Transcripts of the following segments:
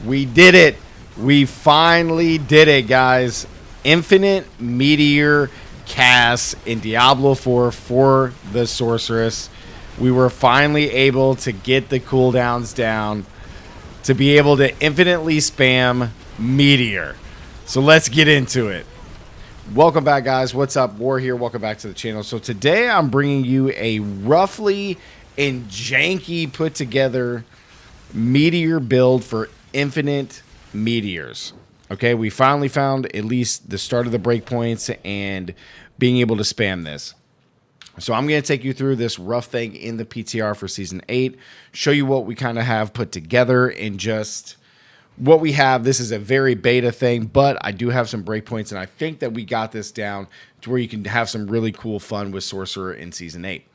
We did it. We finally did it, guys. Infinite Meteor cast in Diablo 4 for the Sorceress. We were finally able to get the cooldowns down to be able to infinitely spam Meteor. So let's get into it. Welcome back, guys. What's up? War here. Welcome back to the channel. So today I'm bringing you a roughly and janky put together Meteor build for infinite meteors. Okay, we finally found at least the start of the breakpoints and being able to spam this. So I'm going to take you through this rough thing in the PTR for Season 8, show you what we kind of have put together and just what we have. This is a very beta thing, but I do have some breakpoints, and I think that we got this down to where you can have some really cool fun with Sorcerer in Season 8.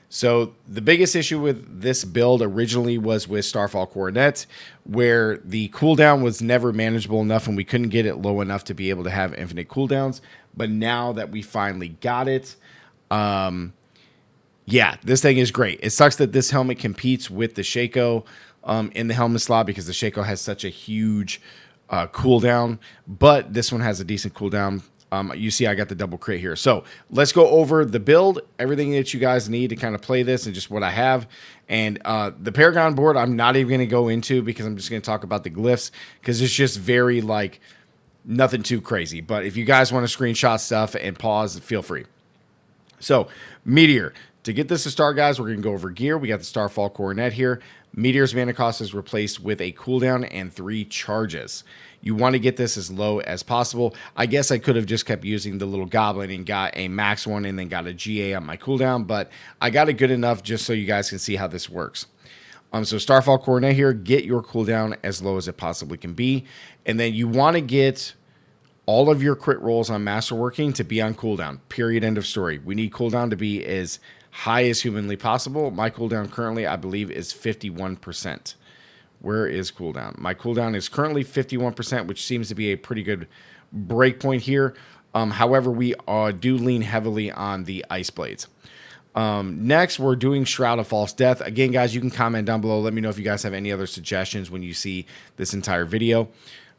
So the biggest issue with this build originally was with Starfall Coronet, where the cooldown was never manageable enough and we couldn't get it low enough to be able to have infinite cooldowns. But now that we finally got it, yeah, this thing is great. It sucks that this helmet competes with the Shaco in the helmet slot because the Shaco has such a huge cooldown, but this one has a decent cooldown. You see I got the double crit here. So let's go over the build, everything that you guys need to kind of play this and just what I have. And the Paragon board I'm not even going to go into because I'm just going to talk about the glyphs because it's just very like nothing too crazy. But if you guys want to screenshot stuff and pause, feel free. So Meteor. To get this to start, guys, we're going to go over gear. We got the Starfall Coronet here. Meteor's mana cost is replaced with a cooldown and 3 charges. You want to get this as low as possible. I guess I could have just kept using the little goblin and got a max one and then got a GA on my cooldown, but I got it good enough just so you guys can see how this works. So Starfall Coronet here, get your cooldown as low as it possibly can be. And then you want to get all of your crit rolls on Masterworking to be on cooldown. Period. End of story. We need cooldown to be as high as humanly possible. My cooldown currently, I believe, is 51%. Where is cooldown? My cooldown is currently 51%, which seems to be a pretty good breakpoint here. However, we do lean heavily on the Ice Blades. Next, we're doing Shroud of False Death. Again, guys, you can comment down below. Let me know if you guys have any other suggestions when you see this entire video.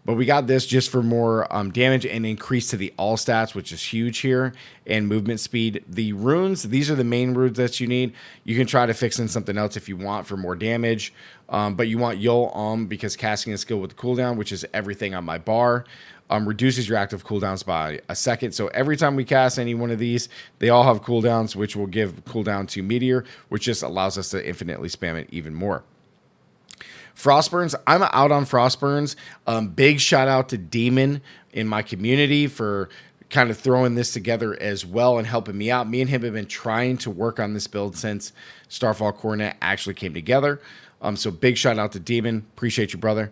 But we got this just for more damage and increase to the all stats, which is huge here, and movement speed. The runes, these are the main runes that you need. You can try to fix in something else if you want for more damage. But you want Yo because casting a skill with the cooldown, which is everything on my bar, reduces your active cooldowns by a second. So every time we cast any one of these, they all have cooldowns, which will give cooldown to Meteor, which just allows us to infinitely spam it even more. Frostburns, I'm out on Frostburns. Big shout out to Demon in my community for kind of throwing this together as well and helping me out. Me and him have been trying to work on this build since Starfall Coronet actually came together. So big shout out to Demon. Appreciate you, brother.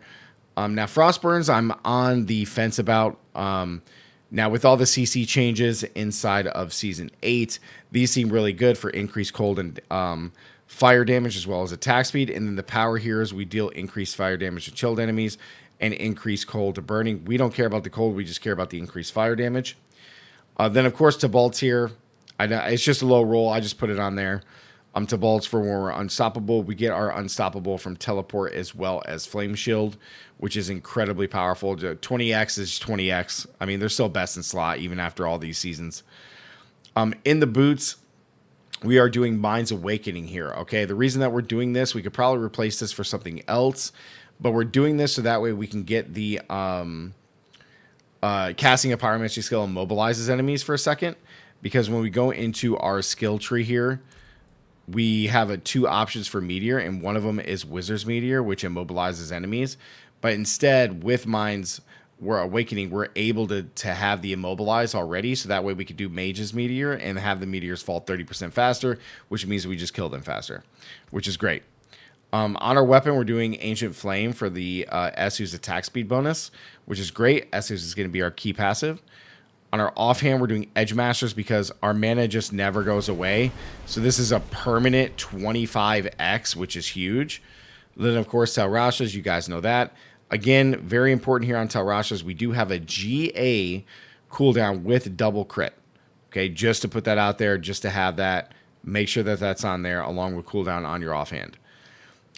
Now Frostburns, I'm on the fence about. Now with all the CC changes inside of Season 8, these seem really good for increased cold and fire damage as well as attack speed. And then the power here is we deal increased fire damage to chilled enemies and increased cold to burning. We don't care about the cold. We just care about the increased fire damage. Then, of course, Tabalt's here. It's just a low roll. I just put it on there. Tabalt's for when we're unstoppable. We get our unstoppable from teleport as well as flame shield, which is incredibly powerful. 20x is 20x. I mean, they're still best in slot even after all these seasons. In the boots, we are doing Mind's Awakening here, okay? The reason that we're doing this, we could probably replace this for something else, but we're doing this so that way we can get the casting a pyromancy skill immobilizes enemies for a second, because when we go into our skill tree here, we have 2 options for Meteor, and one of them is Wizard's Meteor, which immobilizes enemies, but instead, with Mind's Awakening, we're able to have the immobilize already, so that way we could do Mage's Meteor and have the meteors fall 30% faster, which means we just kill them faster, which is great. On our weapon, we're doing Ancient Flame for the Esu's attack speed bonus, which is great. Esu's is going to be our key passive. On our offhand, we're doing Edge Masters because our mana just never goes away, so this is a permanent 25x, which is huge. Then, of course, Talrashas, you guys know that. Again, very important here on Talrashas, we do have a GA cooldown with double crit. Okay, just to put that out there, just to have that, make sure that that's on there along with cooldown on your offhand.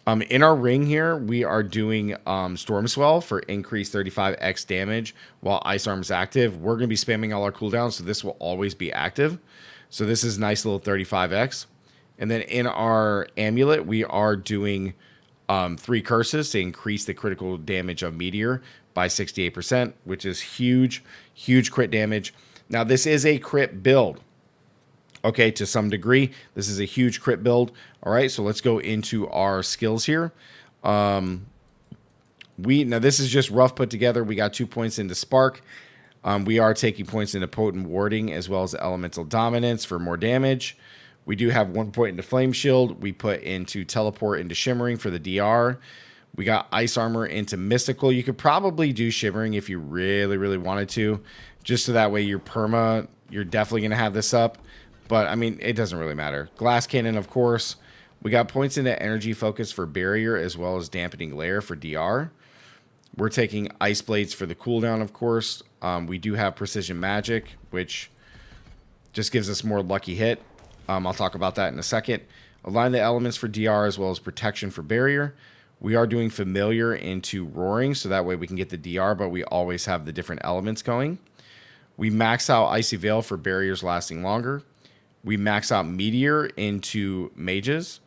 In our ring here, we are doing Storm Swell for increased 35x damage while Ice Arm's active. We're going to be spamming all our cooldowns, so this will always be active. So this is nice little 35x. And then in our amulet, we are doing 3 curses to increase the critical damage of Meteor by 68%, which is huge, huge crit damage. Now, this is a crit build. Okay, to some degree, this is a huge crit build. All right, so let's go into our skills here. Now this is just rough put together. We got 2 points into Spark. We are taking points into Potent Warding as well as Elemental Dominance for more damage. We do have 1 point into Flame Shield. We put into Teleport into Shimmering for the DR. We got Ice Armor into Mystical. You could probably do Shimmering if you really, really wanted to, just so that way you're definitely going to have this up. But, I mean, it doesn't really matter. Glass Cannon, of course. We got points into Energy Focus for Barrier as well as Dampening Layer for DR. We're taking Ice Blades for the cooldown, of course. We do have Precision Magic, which just gives us more lucky hit. I'll talk about that in a second. Align the Elements for DR as well as Protection for Barrier. We are doing Familiar into Roaring, so that way we can get the DR, but we always have the different elements going. We max out Icy Veil for barriers lasting longer. We max out Meteor into Mages.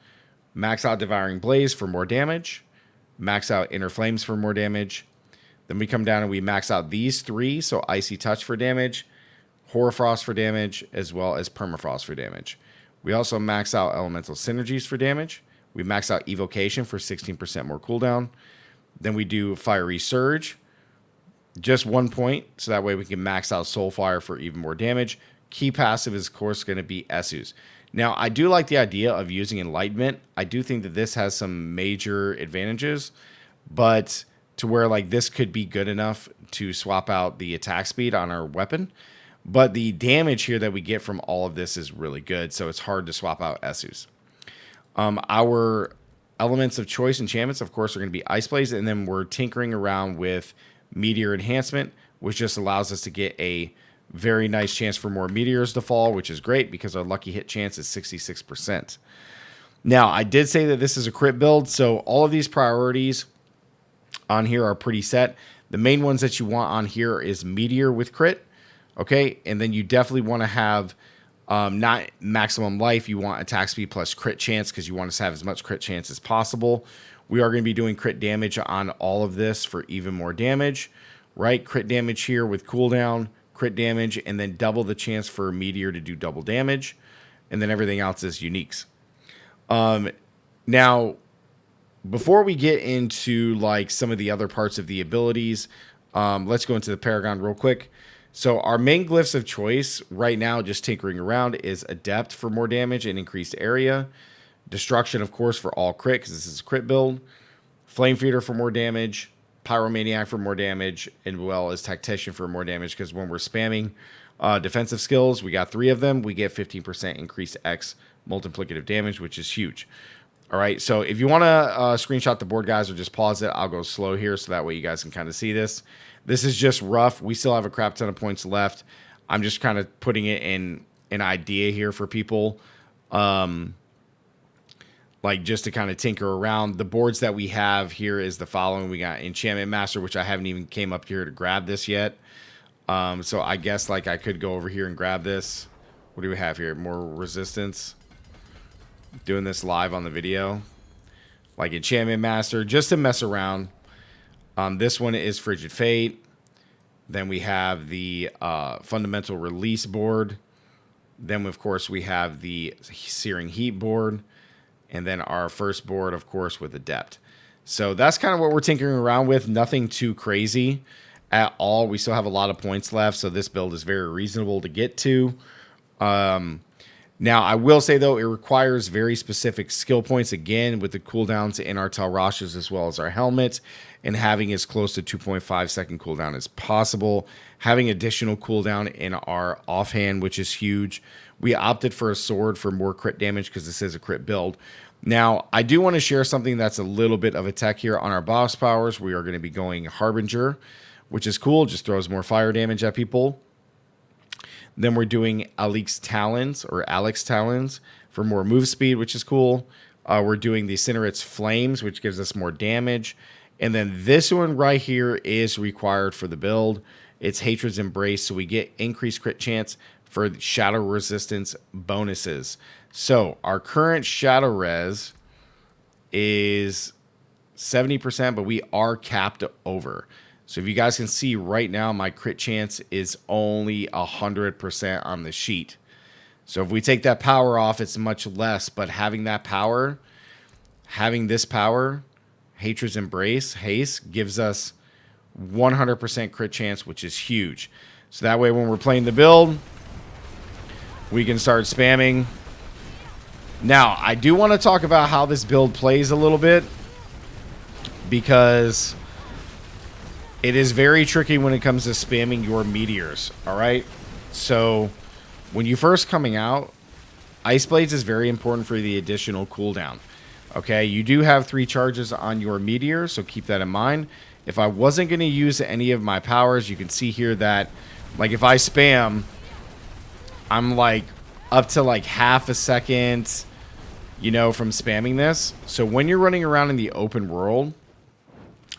Max out Devouring Blaze for more damage. Max out Inner Flames for more damage. Then we come down and we max out these 3, so Icy Touch for damage, Hoarfrost for damage, as well as Permafrost for damage. We also max out Elemental Synergies for damage. We max out Evocation for 16% more cooldown. Then we do Fiery Surge, just 1 point, so that way we can max out Soulfire for even more damage. Key passive is, of course, going to be Esus. Now, I do like the idea of using Enlightenment. I do think that this has some major advantages, but to where like this could be good enough to swap out the attack speed on our weapon. But the damage here that we get from all of this is really good, so it's hard to swap out Esus. Our elements of choice enchantments, of course, are going to be Ice Blaze, and then we're tinkering around with Meteor Enhancement, which just allows us to get a very nice chance for more meteors to fall, which is great because our lucky hit chance is 66%. Now, I did say that this is a crit build, so all of these priorities on here are pretty set. The main ones that you want on here is Meteor with crit, okay? And then you definitely want to have not maximum life. You want attack speed plus crit chance because you want to have as much crit chance as possible. We are going to be doing crit damage on all of this for even more damage, right? Crit damage here with cooldown, crit damage, and then double the chance for a Meteor to do double damage, and then everything else is uniques. Now, before we get into like some of the other parts of the abilities, let's go into the Paragon real quick. So our main glyphs of choice right now, just tinkering around, is Adept for more damage and increased area, Destruction, of course, for all crit because this is a crit build, Flame Feeder for more damage, Pyromaniac for more damage, as well as Tactician for more damage, because when we're spamming defensive skills, we got 3 of them, we get 15% increased X multiplicative damage, which is huge. All right, so if you want to screenshot the board, guys, or just pause it, I'll go slow here so that way you guys can kind of see this. This is just rough. We still have a crap ton of points left. I'm just kind of putting it in an idea here for people. Like just to kind of tinker around. The boards that we have here is the following. We got Enchantment Master, which I haven't even came up here to grab this yet. So I guess like I could go over here and grab this. What do we have here? More resistance. Doing this live on the video. Like Enchantment Master, just to mess around. This one is Frigid Fate. Then we have the Fundamental Release board. Then, of course, we have the Searing Heat board. And then our first board, of course, with Adept. So that's kind of what we're tinkering around with. Nothing too crazy at all. We still have a lot of points left, so this build is very reasonable to get to. Now, I will say, though, it requires very specific skill points, again, with the cooldowns in our Talrashes as well as our helmet, and having as close to 2.5 second cooldown as possible. Having additional cooldown in our offhand, which is huge. We opted for a sword for more crit damage because this is a crit build. Now, I do want to share something that's a little bit of a tech here. On our boss powers, we are going to be going Harbinger, which is cool. Just throws more fire damage at people. Then we're doing Alex Talons for more move speed, which is cool. we're doing the Cinerate's Flames, which gives us more damage. And then this one right here is required for the build. It's Hatred's Embrace, so we get increased crit chance for shadow resistance bonuses. So our current shadow res is 70%, but we are capped over. So if you guys can see right now, my crit chance is only 100% on the sheet. So if we take that power off, it's much less, but having that power, having this power, Hatred's Embrace, haste, gives us 100% crit chance, which is huge. So that way when we're playing the build, we can start spamming. Now, I do want to talk about how this build plays a little bit, because it is very tricky when it comes to spamming your meteors, all right? So when you first coming out, Ice Blades is very important for the additional cooldown. Okay, you do have 3 charges on your meteor, so keep that in mind. If I wasn't going to use any of my powers, you can see here that, like, if I spam, I'm like up to like half a second, you know, from spamming this. So when you're running around in the open world,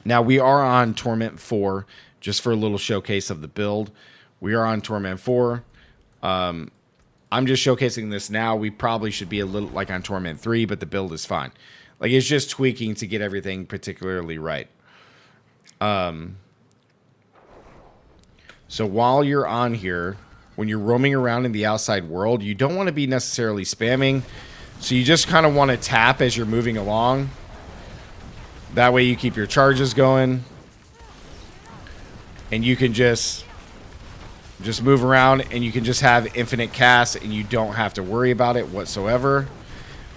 now we are on Torment 4, just for a little showcase of the build. We are on Torment 4. I'm just showcasing this now. We probably should be a little like on Torment 3, but the build is fine. Like, it's just tweaking to get everything particularly right. So while you're on here, when you're roaming around in the outside world, you don't want to be necessarily spamming. So you just kind of want to tap as you're moving along. That way you keep your charges going. And you can just move around, and you can just have infinite casts, and you don't have to worry about it whatsoever.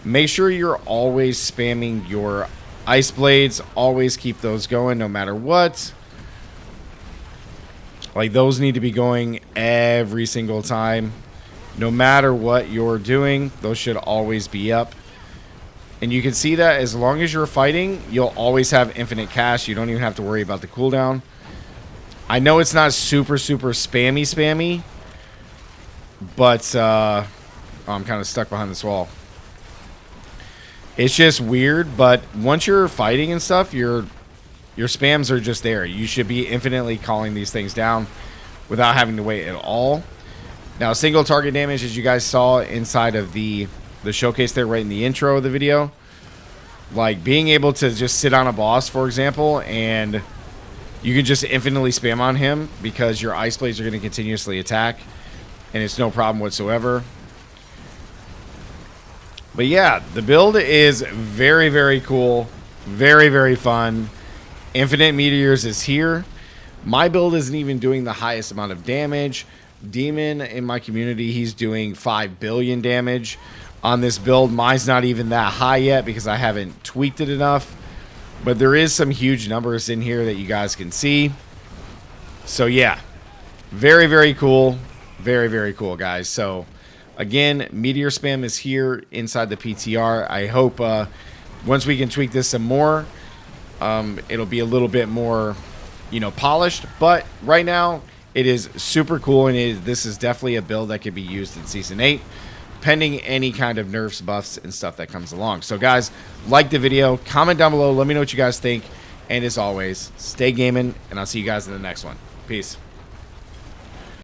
Make sure you're always spamming your Ice Blades. Always keep those going no matter what. Like, those need to be going every single time. No matter what you're doing, those should always be up. And you can see that as long as you're fighting, you'll always have infinite cash. You don't even have to worry about the cooldown. I know it's not super spammy, but oh, I'm kind of stuck behind this wall. It's just weird, but once you're fighting and stuff, your spams are just there. You should be infinitely calling these things down without having to wait at all. Now, single target damage, as you guys saw inside of the showcase there right in the intro of the video, like being able to just sit on a boss, for example, and you can just infinitely spam on him because your Ice Blades are going to continuously attack, and it's no problem whatsoever. But yeah, the build is very cool, very fun. Infinite Meteors is here. My build isn't even doing the highest amount of damage. Demon in my community, he's doing 5 billion damage on this build. Mine's not even that high yet because I haven't tweaked it enough. But there is some huge numbers in here that you guys can see. So yeah, very cool. Very cool, guys. So again, Meteor spam is here inside the PTR. I hope once we can tweak this some more, it'll be a little bit more, you know, polished. But right now, it is super cool, and this is definitely a build that could be used in Season 8, pending any kind of nerfs, buffs, and stuff that comes along. So, guys, like the video, comment down below, let me know what you guys think, and as always, stay gaming, and I'll see you guys in the next one. Peace.